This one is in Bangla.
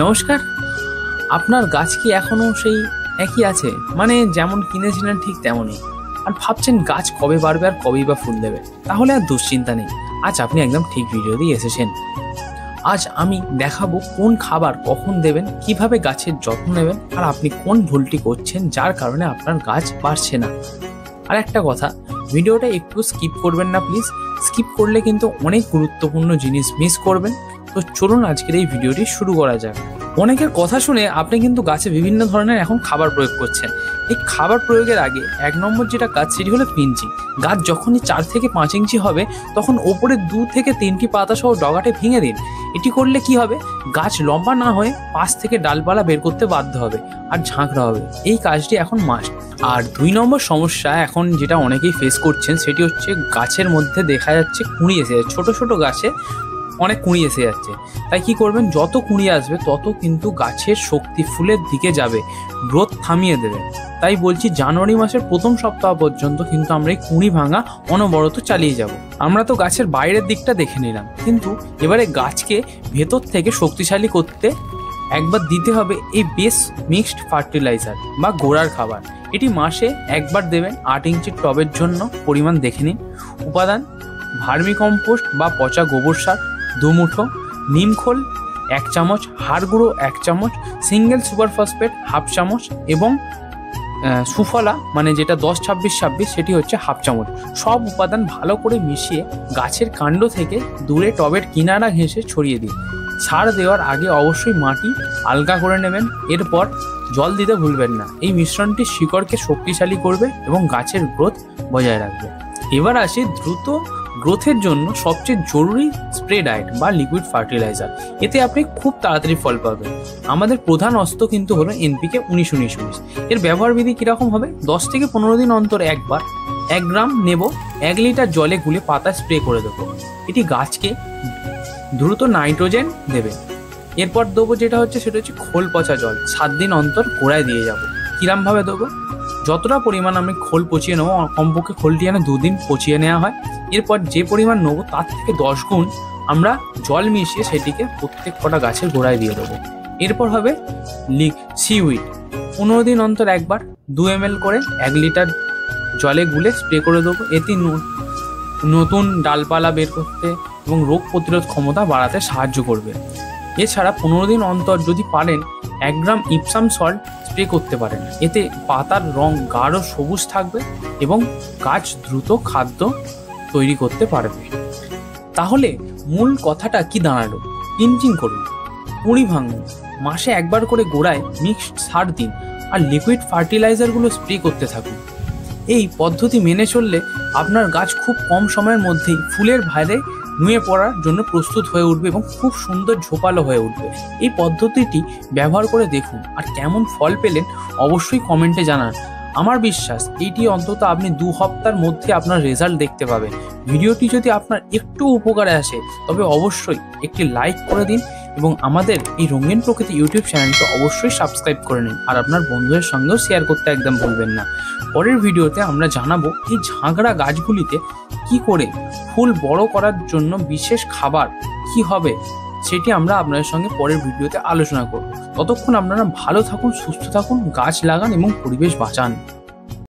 নমস্কার। আপনার গাছ কি এখনো সেই একই আছে, মানে যেমন কিনেছিলেন ঠিক তেমনই, আর ভাবছেন গাছ কবে বাড়বে আর কবেই বা ফুল দেবে? তাহলে আর দুশ্চিন্তা নেই, আজ আপনি একদম ঠিক ভিডিওতেই এসেছেন। আজ আমি দেখাবো কোন খাবার কখন দেবেন, কিভাবে গাছের যত্ন নেবেন, আর আপনি কোন ভুলটি করছেন যার কারণে আপনার গাছ বাড়ছে না। আর একটা কথা, ভিডিওটা একটু স্কিপ করবেন না প্লিজ। স্কিপ করলে কিন্তু অনেক গুরুত্বপূর্ণ জিনিস মিস করবেন। তো চলুন আজকের এই ভিডিওটি শুরু করা যাক। অনেকের কথা শুনে আপনি কিন্তু গাছে বিভিন্ন ধরনের এখন খাবার প্রয়োগ করছেন। এই খাবার প্রয়োগের আগে 1 নম্বর যেটা কাজ সেটি হলো পিঞ্চিং। গাছ যখনই 4 থেকে 5 ইঞ্চি হবে তখন ওপরে 2 থেকে 3টি পাতা সহ ডগাটে ভেঙে দিন। এটি করলে কি হবে, গাছ লম্বা না হয়ে পাশ থেকে ডালপালা বের করতে বাধ্য হবে আর ঝাঁকড়া হবে। এই কাজটি এখন মাস্ট। আর 2 নম্বর সমস্যা এখন যেটা অনেকেই ফেস করছেন সেটি হচ্ছে গাছের মধ্যে দেখা যাচ্ছে কুঁড়ি এসে যাচ্ছে। ছোট ছোট গাছে অনেক কুঁড়ি এসে যাচ্ছে। তাই কি করবেন, যত কুঁড়ি আসবে তত কিন্তু গাছের শক্তি ফুলের দিকে যাবে, গ্রোথ থামিয়ে দেবে। তাই বলছি জানুয়ারি মাসের প্রথম সপ্তাহ পর্যন্ত কিন্তু আমরা এই কুঁড়ি ভাঙা অনবরত চালিয়ে যাব। আমরা তো গাছের বাইরের দিকটা দেখে নিলাম, কিন্তু এবারে গাছকে ভেতর থেকে শক্তিশালী করতে একবার দিতে হবে এই বেস মিক্সড ফার্টিলাইজার বা গোড়ার খাবার। এটি মাসে একবার দেবেন। 8 ইঞ্চির টবের জন্য পরিমাণ দেখে নিন। উপাদান: ভার্মি কম্পোস্ট বা পচা গোবর সার 2 মুঠো, নিমখোল 1 চামচ, হাড় গুঁড়ো 1 চামচ, সিঙ্গেল সুপার ফসফেট 1/2 চামচ এবং সুফলা মানে যেটা 10-26-26 সেটি হচ্ছে 1/2 চামচ। সব উপাদান ভালো করে মিশিয়ে গাছের কাণ্ড থেকে দূরে টবের কিনারা ঘেঁষে ছড়িয়ে দিন। সার দেওয়ার আগে অবশ্যই মাটি আলগা করে নেবেন। এরপর জল দিতে ভুলবেন না। এই মিশ্রণটি শিকড়কে শক্তিশালী করবে এবং গাছের গ্রোথ বজায় রাখবে। এবার আসি দ্রুত গ্রোথের জন্য সবচেয়ে জরুরি স্প্রে ডায়েট বা লিকুইড ফার্টিলাইজার। এতে আপনি খুব তাড়াতাড়ি ফল পাবেন। আমাদের প্রধান অস্ত্র কিন্তু হলো NPK 19-19-19। এর ব্যবহার বিধি কীরকম হবে, 10 থেকে 15 দিন অন্তর একবার 1 গ্রাম নেব, 1 লিটার জলে গুলে পাতা স্প্রে করে দেবো। এটি গাছকে দ্রুত নাইট্রোজেন দেবে। এরপর দেবো যেটা হচ্ছে সেটা হচ্ছে খোল পচা জল, 7 দিন অন্তর গোড়ায় দিয়ে যাবো। কিরমভাবে দেবো, যতটা পরিমাণ আমি খোল পচিয়ে নেবো, কমপক্ষে খোলটি যেন 2 দিন পচিয়ে নেওয়া হয়। এরপর যে পরিমাণ নেবো তার থেকে 10 গুণ আমরা জল মিশিয়ে সেটিকে প্রত্যেক কটা গাছের গোড়ায় দিয়ে দেবো। এরপর হবে সিউইড, 15 দিন অন্তর একবার 2 ml করে 1 লিটার জলে গুলে স্প্রে করে দেবো। এতে নতুন ডালপালা বের করতে এবং রোগ প্রতিরোধ ক্ষমতা বাড়াতে সাহায্য করবে। এছাড়া 15 দিন অন্তর যদি পারেন 1 গ্রাম ইপসাম সল্ট স্প্রে করতে পারেন। এতে পাতার রং গাঢ় সবুজ থাকবে এবং গাছ দ্রুত খাদ্য তৈরি করতে পারবে। তাহলে মূল কথাটা কি দাঁড়ালো, পিঞ্চিং করুন, কুঁড়ি ভাঙুন, মাসে একবার করে গোড়ায় মিক্সড সার দিন আর লিকুইড ফার্টিলাইজারগুলো স্প্রে করতে থাকুন। এই পদ্ধতি মেনে চললে আপনার গাছ খুব কম সময়ের মধ্যেই ফুলের ভারে নুয়ে পড়ার জন্য প্রস্তুত হয়ে উঠবে এবং খুব সুন্দর ঝোপালো হয়ে উঠবে। এই পদ্ধতিটি ব্যবহার করে দেখুন, আর কেমন ফল পেলেন অবশ্যই কমেন্টে জানান। আমার বিশ্বাস এইটি অন্তত আপনি 2 সপ্তাহের মধ্যে আপনার রেজাল্ট দেখতে পাবেন। ভিডিওটি যদি আপনার একটু উপকারে আসে তবে অবশ্যই একটি লাইক করে দিন এবং আমাদের এই রঙিন প্রকৃতি ইউটিউব চ্যানেলকে অবশ্যই সাবস্ক্রাইব করে নিন, আর আপনার বন্ধুদের সঙ্গেও শেয়ার করতে একদম ভুলবেন না। পরের ভিডিওতে আমরা জানাবো এই ঝাঁকড়া গাছগুলিতে কি করে ফুল বড় করার জন্য বিশেষ খাবার কি হবে, সেটি আমরা আপনাদের সঙ্গে পরের ভিডিওতে আলোচনা করব। ততক্ষণ আপনারা ভালো থাকুন, সুস্থ থাকুন, গাছ লাগান এবং পরিবেশ বাঁচান।